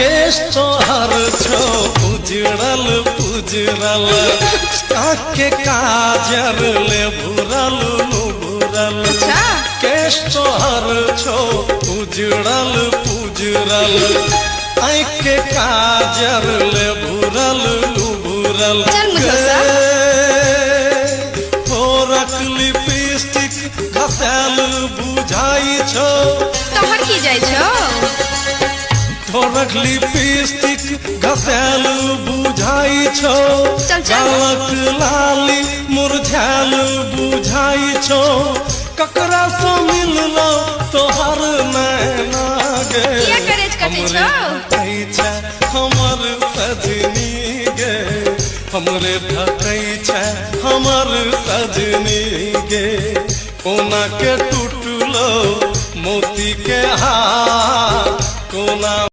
केश तोहर छो उजड़ल पुजरल आँख काजर ले भुरल भुरल केश तोहर छो उजड़ल पुजरल आँख काजर ले भुरल भुरल तोरक लिपस्टिक घसेल बुझाई छो तोहर की जाय छो तोरक लिपस्टिक घसेल बुझाई छो गालक लाली मुरझाल बुझाई छो ककरा से मिललो तोहर नैना गे हमर सजनी गे हमरे धकै छै हमर सजनी गे कोना के टूटलो मोती के हार कोना